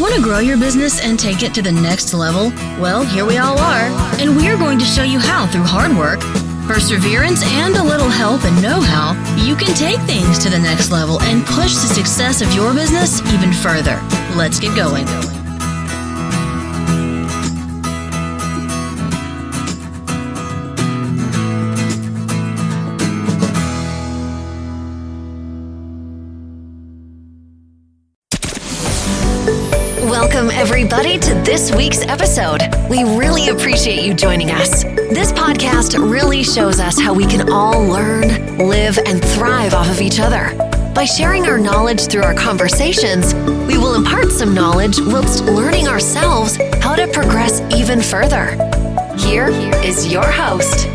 Want to grow your business and take it to the next level? Well, here we all are, and we are going to show you how through hard work, perseverance, and a little help and know-how, you can take things to the next level and push the success of your business even further. Let's get going. Welcome, everybody, to this week's episode. We really appreciate you joining us. This podcast really shows us how we can all learn, live, and thrive off of each other. By sharing our knowledge through our conversations, we will impart some knowledge whilst learning ourselves how to progress even further. Here is your host.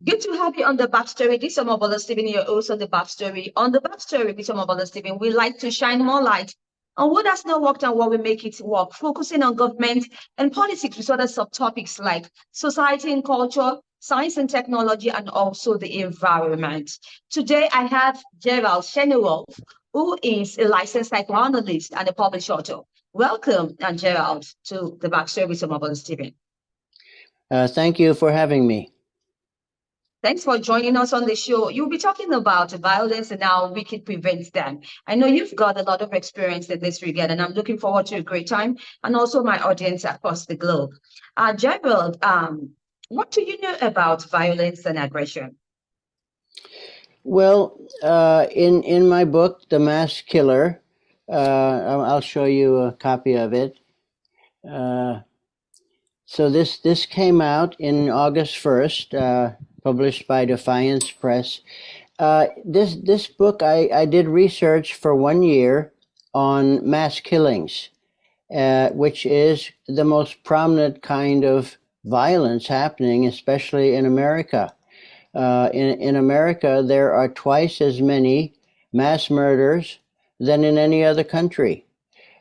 Good to have you on the Backstory. This is Omobolo Stephen, your host on the Backstory. On the Backstory with Omobolo Stephen, we like to shine more light on what has not worked and what will make it work, focusing on government and politics with other subtopics like society and culture, science and technology, and also the environment. Today, I have Gerald Schoenewolf, who is a licensed psychoanalyst and a published author. Welcome, Gerald, to the Backstory with Omobolo Stephen. Thank you for having me. Thanks for joining us on the show. You'll be talking about violence and how we can prevent them. I know you've got a lot of experience in this regard, and I'm looking forward to a great time, and also my audience across the globe. Gerald, what do you know about violence and aggression? Well, in my book, The Mass Killer, I'll show you a copy of it. So this came out in August 1st. Published by Defiance Press. This book, I did research for 1 year on mass killings, which is the most prominent kind of violence happening, especially in America. In America, there are twice as many mass murders than in any other country.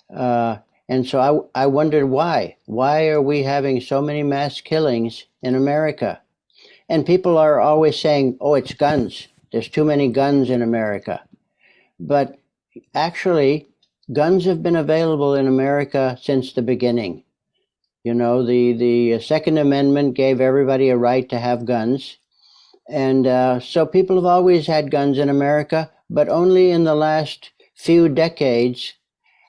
And so I wondered why. Why are we having so many mass killings in America? And people are always saying, oh, it's guns. There's too many guns in America. But actually, guns have been available in America since the beginning. You know, the Second Amendment gave everybody a right to have guns. And so people have always had guns in America, but only in the last few decades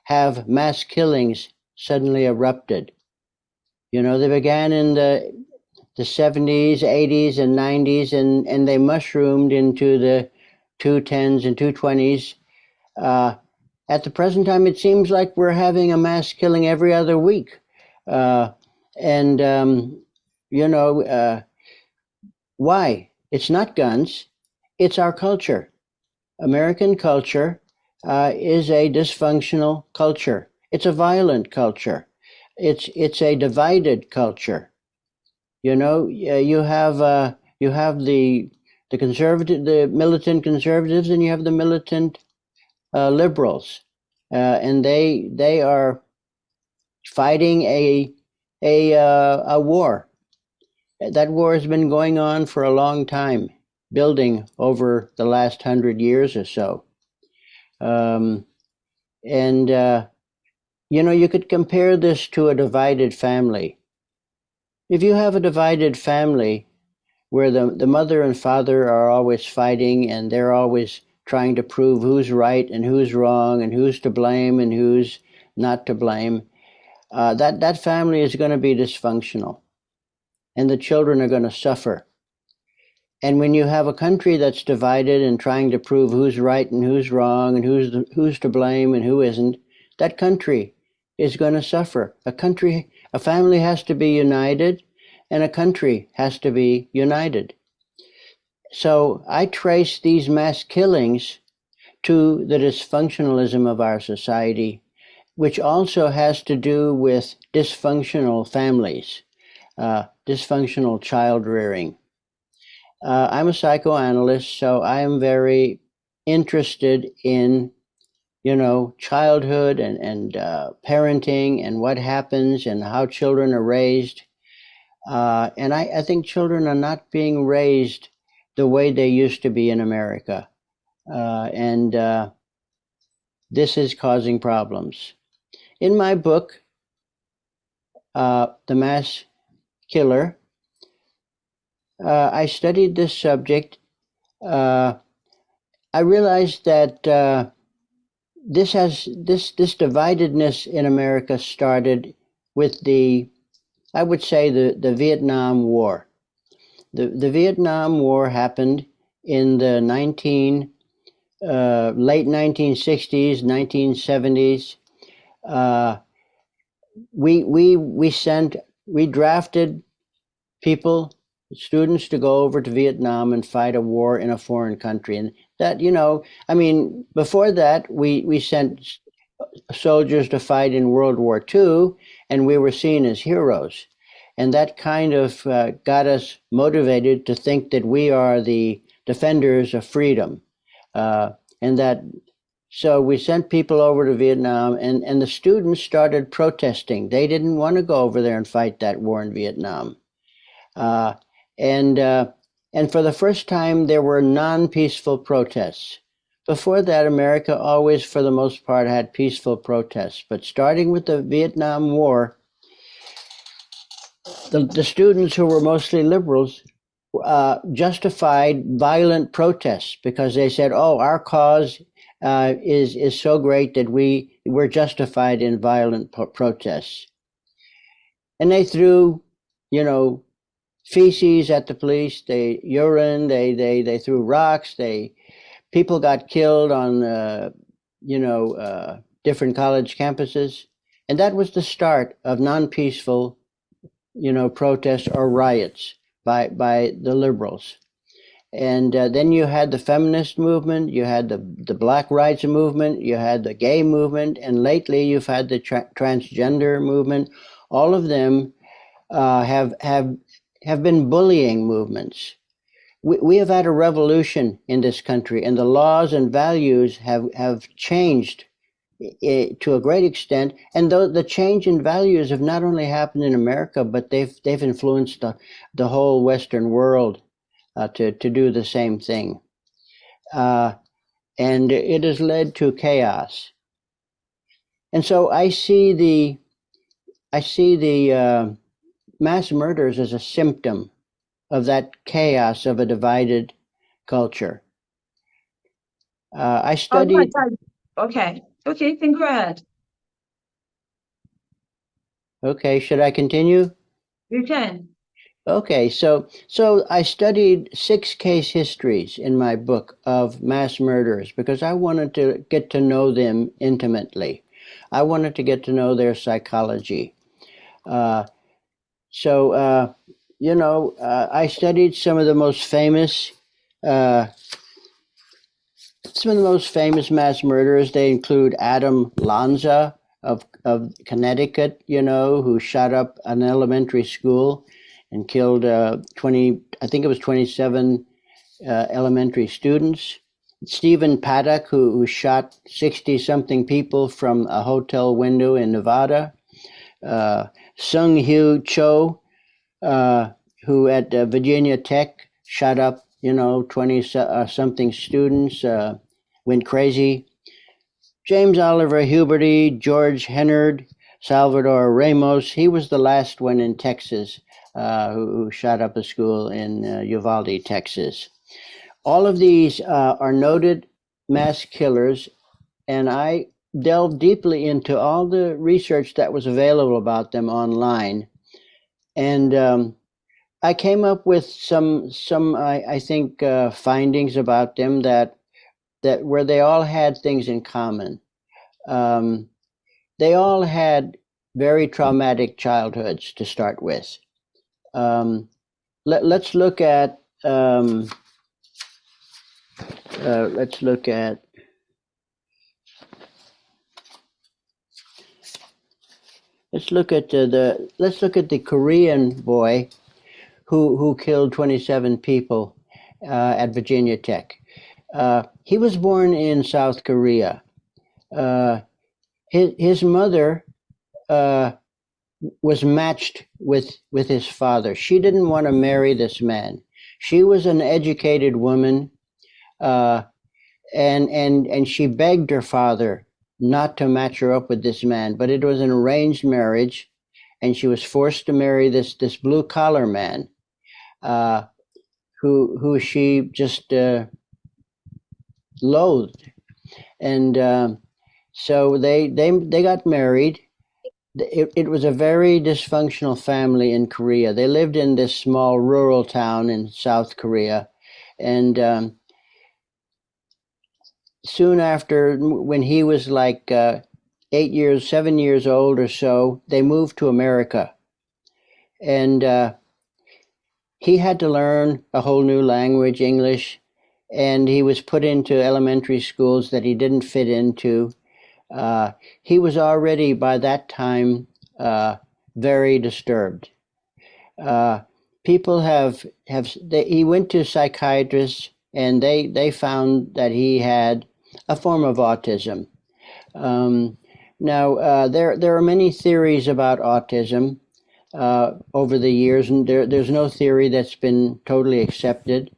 have mass killings suddenly erupted. You know, they began in the 70s, 80s, and 90s, and they mushroomed into the 210s and 220s. At the present time, it seems like we're having a mass killing every other week. Why? It's not guns. It's our culture. American culture is a dysfunctional culture. It's a violent culture. It's a divided culture. You know, you have the conservative, the militant conservatives, and you have the militant liberals, and they are fighting a war. That war has been going on for a long time, building over the last 100 years or so. You could compare this to a divided family. If you have a divided family where the mother and father are always fighting and they're always trying to prove who's right and who's wrong and who's to blame and who's not to blame, that family is going to be dysfunctional and the children are going to suffer. And when you have a country that's divided and trying to prove who's right and who's wrong and who's to blame and who isn't, that country is going to suffer. A family has to be united, and a country has to be united. So I trace these mass killings to the dysfunctionalism of our society, which also has to do with dysfunctional families, dysfunctional child rearing. I'm a psychoanalyst, so I am very interested in childhood and parenting and what happens and how children are raised. And I think children are not being raised the way they used to be in America. And this is causing problems. In my book, The Mass Killer, I studied this subject. I realized that this dividedness in America started with I would say the Vietnam War. The Vietnam War happened in the late 1960s, 1970s. We drafted people, students, to go over to Vietnam and fight a war in a foreign country. And that, before that, we sent soldiers to fight in World War II, and we were seen as heroes. And that kind of got us motivated to think that we are the defenders of freedom. So we sent people over to Vietnam, and the students started protesting. They didn't want to go over there and fight that war in Vietnam. And for the first time, there were non-peaceful protests. Before that, America always, for the most part, had peaceful protests. But starting with the Vietnam War, the students, who were mostly liberals, justified violent protests because they said, "Oh, our cause is so great that we're justified in violent protests." And they threw, feces at the police. They urine. They threw rocks. People got killed on different college campuses, and that was the start of non-peaceful protests or riots by the liberals. And then you had the feminist movement, you had the black rights movement, you had the gay movement, and lately you've had the transgender movement. All of them have been bullying movements. We have had a revolution in this country, and the laws and values have changed to a great extent. And the change in values have not only happened in America, but they've influenced the whole Western world to do the same thing. And it has led to chaos. And so I see the mass murders as a symptom of that chaos of a divided culture. I studied. Okay, then go ahead. Okay, should I continue? You can. Okay, so I studied 6 case histories in my book of mass murderers because I wanted to get to know them intimately. I wanted to get to know their psychology. I studied some of the most famous mass murderers. They include Adam Lanza of Connecticut, who shot up an elementary school and killed 27 elementary students. Stephen Paddock, who shot 60-something people from a hotel window in Nevada. Sung Hyu Cho, who at Virginia Tech shot up, 20-something students, went crazy. James Oliver Huberty, George Hennard, Salvador Ramos, he was the last one in Texas who shot up a school in Uvalde, Texas. All of these are noted mass killers, and I delved deeply into all the research that was available about them online. And I came up with some I think findings about them that where they all had things in common. They all had very traumatic childhoods to start with. Let's look at the Korean boy who killed 27 people at Virginia Tech. He was born in South Korea. Uh, his mother was matched with his father. She didn't want to marry this man. She was an educated woman, uh, and she begged her father not to match her up with this man. But it was an arranged marriage, and she was forced to marry this blue collar man, who she just loathed. And so they got married. It was a very dysfunctional family in Korea. They lived in this small rural town in South Korea. And soon after, when he was like 7 years old or so, they moved to America. And he had to learn a whole new language, English, and he was put into elementary schools that he didn't fit into. He was already by that time very disturbed. People he went to psychiatrists, and they found that he had a form of autism. Now, there are many theories about autism over the years, and there's no theory that's been totally accepted.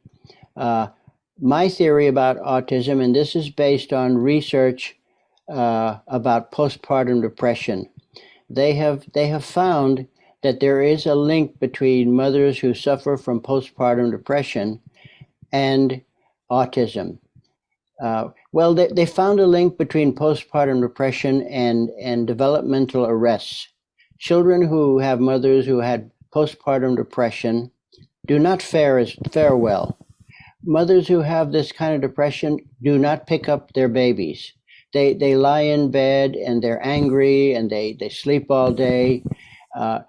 My theory about autism, and this is based on research about postpartum depression. They have found that there is a link between mothers who suffer from postpartum depression and autism. Well, they found a link between postpartum depression and developmental arrests. Children who have mothers who had postpartum depression do not fare well. Mothers who have this kind of depression do not pick up their babies. They lie in bed and they're angry and they sleep all day.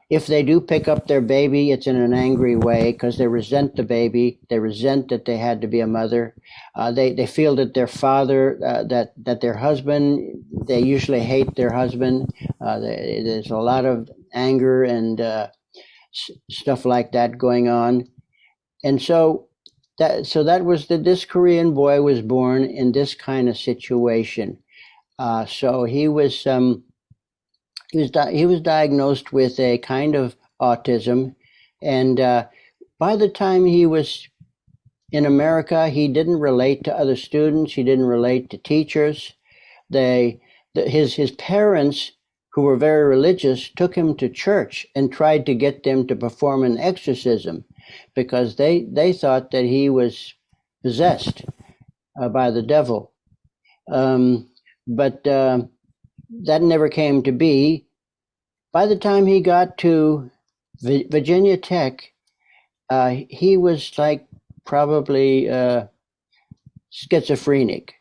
If they do pick up their baby, it's in an angry way because they resent the baby. They resent that they had to be a mother. They feel that their father, that their husband, they usually hate their husband. There's a lot of anger and stuff like that going on. And so that was this Korean boy was born in this kind of situation. So he was diagnosed with a kind of autism, and by the time he was in America, he didn't relate to other students. He didn't relate to teachers. His parents, who were very religious, took him to church and tried to get them to perform an exorcism because they thought that he was possessed by the devil. But that never came to be. By the time he got to Virginia Tech, he was like probably schizophrenic.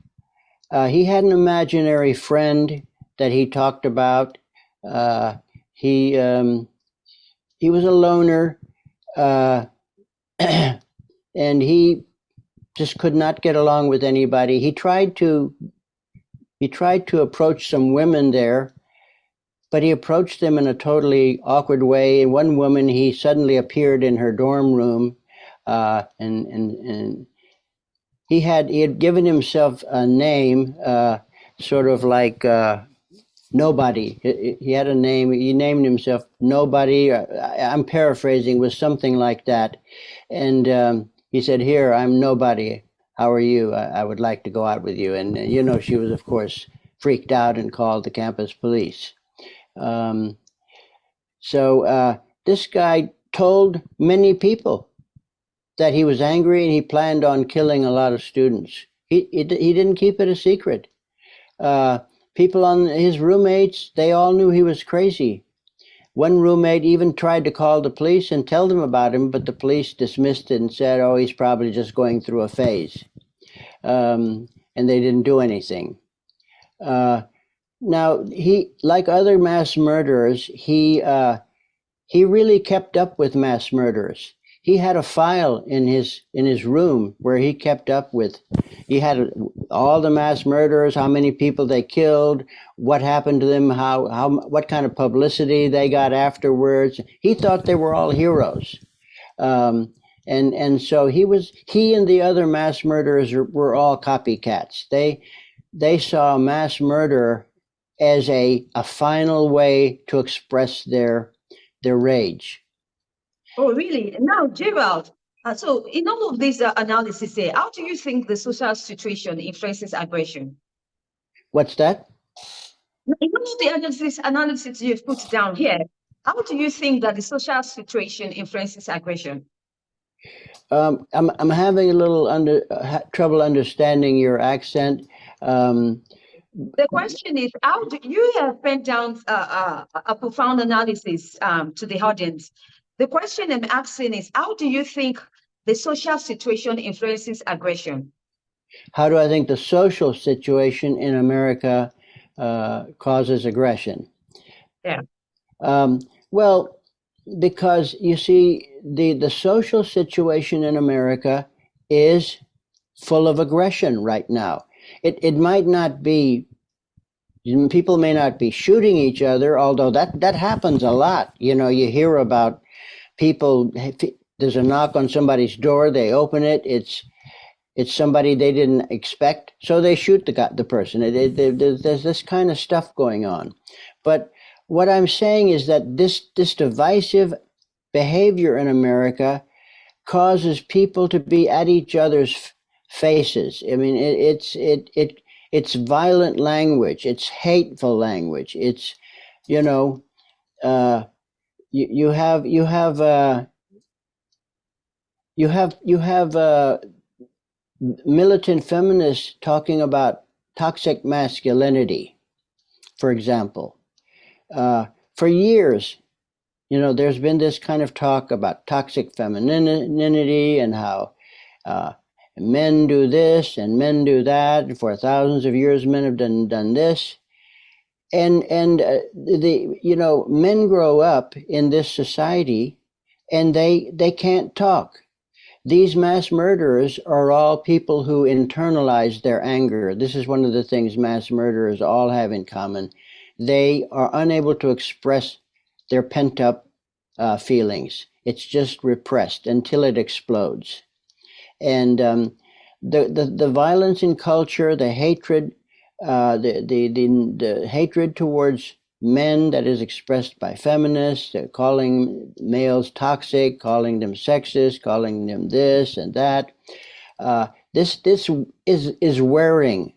He had an imaginary friend that he talked about. He was a loner, and he just could not get along with anybody. He tried to approach some women there, but he approached them in a totally awkward way. And one woman, he suddenly appeared in her dorm room, and he had given himself a name, sort of like Nobody. He had a name. He named himself Nobody. I'm paraphrasing, was something like that. And he said, "Here, I'm Nobody. How are you? I would like to go out with you." And she was, of course, freaked out and called the campus police. So this guy told many people that he was angry and he planned on killing a lot of students. He didn't keep it a secret. People on his roommates, they all knew he was crazy. One roommate even tried to call the police and tell them about him, but the police dismissed it and said, "Oh, he's probably just going through a phase." And they didn't do anything. Now, he, like other mass murderers, he really kept up with mass murderers. He had a file in his room where he kept up with. He had all the mass murderers, how many people they killed, what happened to them, what kind of publicity they got afterwards. He thought they were all heroes, and so he and the other mass murderers were all copycats. they saw mass murder as a final way to express their rage. Oh, really? Now, Gerald, so in all of this analysis, how do you think the social situation influences aggression? What's that? In all of the analysis you've put down here, how do you think that the social situation influences aggression? I'm having a little trouble understanding your accent. The question is, how do you have penned down a profound analysis to the audience? The question I'm asking is, how do you think the social situation influences aggression? How do I think the social situation in America causes aggression? Yeah. Well, because you see, the social situation in America is full of aggression right now. It might not be, people may not be shooting each other, although that happens a lot. You know, you hear about people, there's a knock on somebody's door, they open it, it's somebody they didn't expect, so they shoot the person. There's this kind of stuff going on. But what I'm saying is that this divisive behavior in America causes people to be at each other's faces. I mean, it's violent language, it's hateful language. It's, you know, you have militant feminists talking about toxic masculinity, for example. For years, you know, there's been this kind of talk about toxic femininity and how men do this and men do that. For thousands of years, men have done this. And men grow up in this society and they can't talk. These mass murderers are all people who internalize their anger. This is one of the things mass murderers all have in common. They are unable to express their pent-up feelings. It's just repressed until it explodes. And the violence in culture, the hatred, the hatred towards men that is expressed by feminists, calling males toxic, calling them sexist, calling them this and that. This is wearing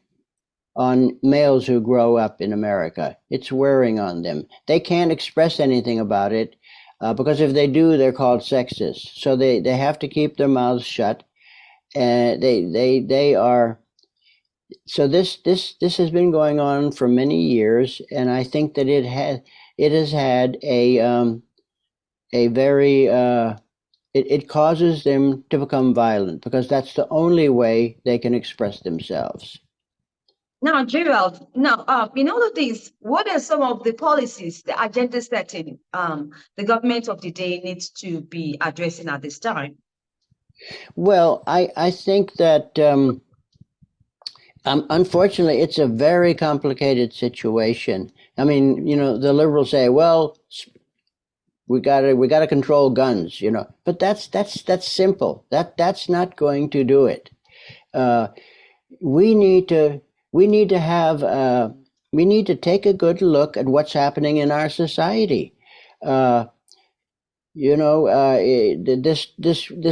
on males who grow up in America. It's wearing on them. They can't express anything about it because if they do, they're called sexist. So they have to keep their mouths shut, and they are. So this has been going on for many years, and I think that it has had a very it causes them to become violent because that's the only way they can express themselves. Now, Gerald, in all of this, what are some of the policies, the agenda setting the government of the day needs to be addressing at this time? Well, I think that unfortunately, it's a very complicated situation. I mean, you know, the liberals say, well, we gotta control guns, you know, but that's simple. That's not going to do it. We need to take a good look at what's happening in our society. This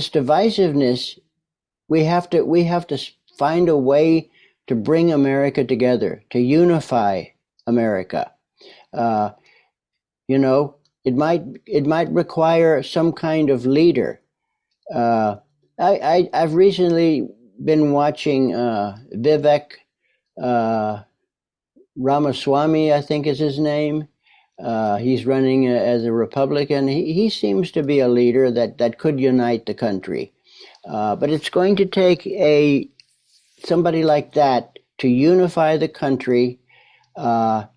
divisiveness, we have to find a way to bring America together, to unify America. It might require some kind of leader. I've recently been watching Vivek Ramaswamy, I think is his name. He's running as a Republican. He seems to be a leader that could unite the country. But it's going to take somebody like that to unify the country. I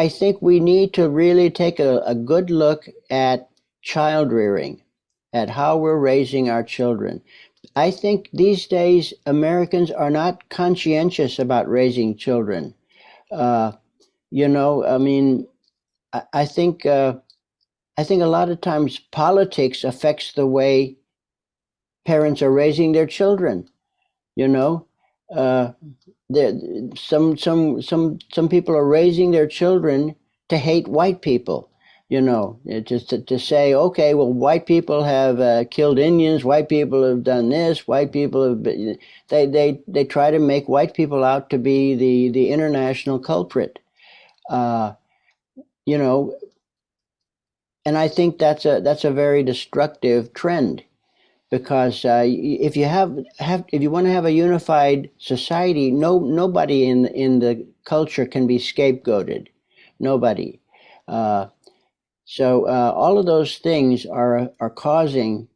think we need to really take a good look at child rearing, at how we're raising our children. I think these days Americans are not conscientious about raising children. I mean, I think a lot of times politics affects the way parents are raising their children. You know, uh, there, some people are raising their children to hate white people. Just to say, okay, well, white people have killed Indians, white people have done this, white people have been, they try to make white people out to be the international culprit. Uh, you know, and I think that's a very destructive trend, because if you want to have a unified society, nobody in the culture can be scapegoated, nobody. Uh, so all of those things are causing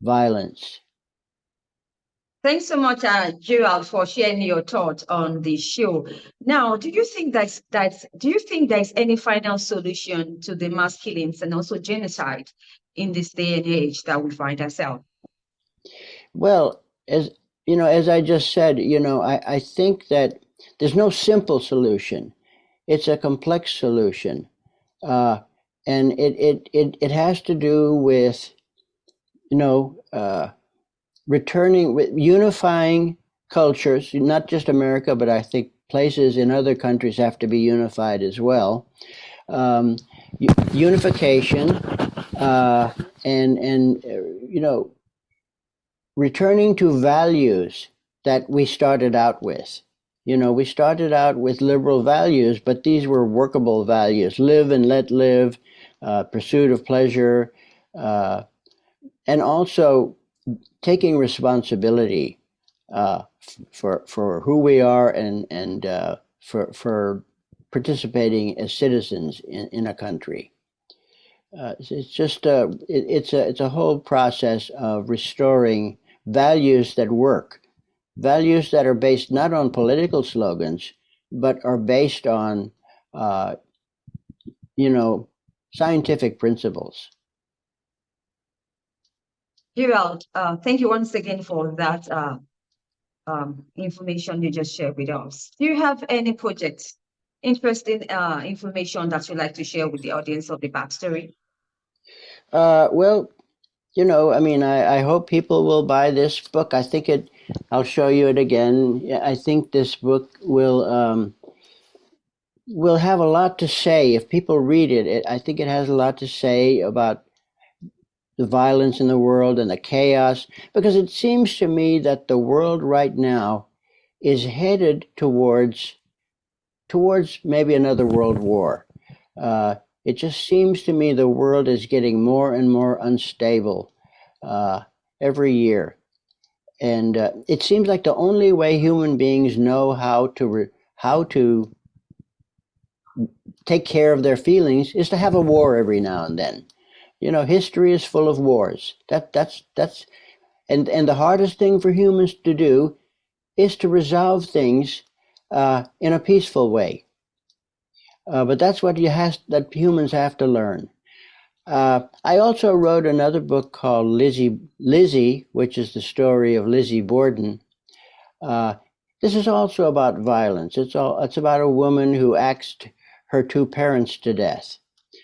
violence. Thanks so much, Gerald, for sharing your thoughts on the show. Now, do you think there's any final solution to the mass killings and also genocide in this day and age that we find ourselves? Well, as I just said, I think that there's no simple solution. It's a complex solution, and it has to do with unifying cultures, not just America, but I think places in other countries have to be unified as well. Unification, and returning to values that we started out with. We started out with liberal values, but these were workable values: live and let live, pursuit of pleasure, and also taking responsibility for who we are, and for participating as citizens in a country. It's just it's a whole process of restoring values that work, values that are based not on political slogans, but are based on scientific principles. Gerald, thank you once again for that information you just shared with us. Do you have any projects, interesting information that you'd like to share with the audience of the backstory? Well, I hope people will buy this book. I think I'll show you it again. I think this book will have a lot to say if people read it. I think it has a lot to say about the violence in the world and the chaos, because it seems to me that the world right now is headed towards maybe another world war. It just seems to me the world is getting more and more unstable every year, and it seems like the only way human beings know how to take care of their feelings is to have a war every now and then. History is full of wars. And the hardest thing for humans to do is to resolve things in a peaceful way. But that's what that humans have to learn. I also wrote another book called Lizzie, which is the story of Lizzie Borden. This is also about violence. It's about a woman who axed her two parents to death.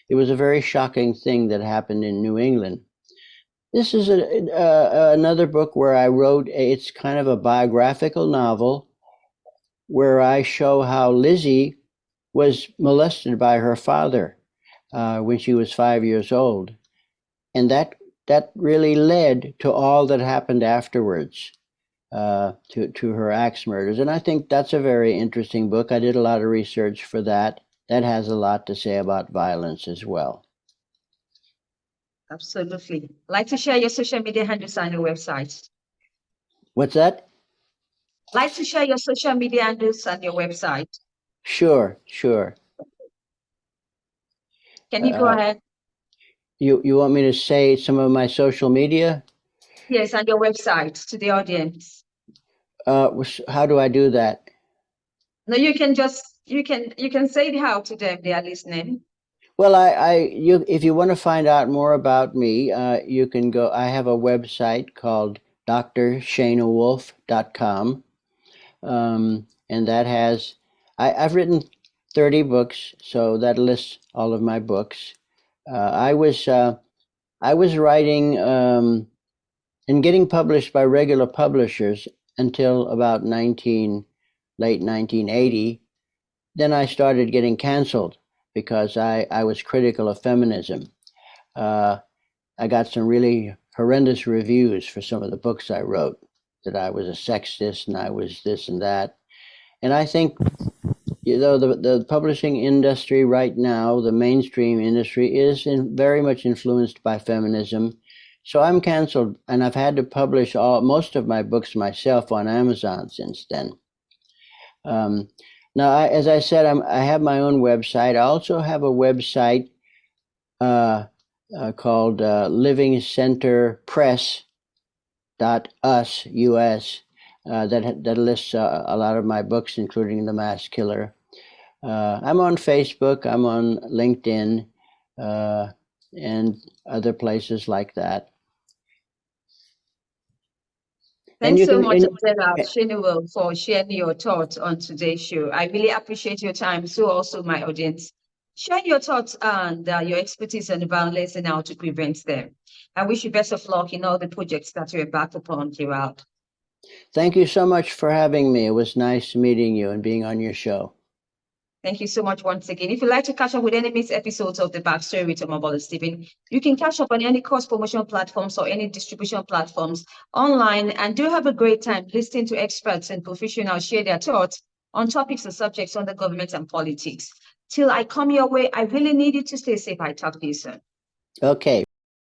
It was a very shocking thing that happened in New England. This is another book where I wrote, it's kind of a biographical novel where I show how Lizzie was molested by her father when she was 5 years old. And that really led to all that happened afterwards, to her axe murders. And I think that's a very interesting book. I did a lot of research for that. That has a lot to say about violence as well. Absolutely. Like to share your social media handles on your website. What's that? Like to share your social media handles on your website. Sure. Can you go ahead? You want me to say some of my social media? Yes, on your website to the audience. How do I do that? No, you can say it how to them. They are listening. Well, if you want to find out more about me, you can go. I have a website called drschoenewolf.com, and that has I've written 30 books, so that lists all of my books. I was writing and getting published by regular publishers until about late 1980. Then I started getting canceled because I was critical of feminism. I got some really horrendous reviews for some of the books I wrote, that I was a sexist and I was this and that. And I think, the publishing industry right now, the mainstream industry, is very much influenced by feminism. So I'm canceled, and I've had to publish most of my books myself on Amazon since then. Now, as I said, I have my own website. I also have a website called livingcenterpress.us, US, that lists a lot of my books, including The Mass Killer. I'm on Facebook, I'm on LinkedIn, and other places like that. Thanks so much, Gerald Schoenewolf, for sharing your thoughts on today's show. I really appreciate your time. So also my audience. Share your thoughts and your expertise on violence and how to prevent them. I wish you best of luck in all the projects that you're back upon, Gerald. Thank you so much for having me. It was nice meeting you and being on your show. Thank you so much once again. If you'd like to catch up with any missed episodes of The Backstory with Omobolo Stephen, you can catch up on any cross promotion platforms or any distribution platforms online, and do have a great time listening to experts and professionals share their thoughts on topics and subjects on the government and politics. Till I come your way, I really need you to stay safe. I talk to you soon. Okay.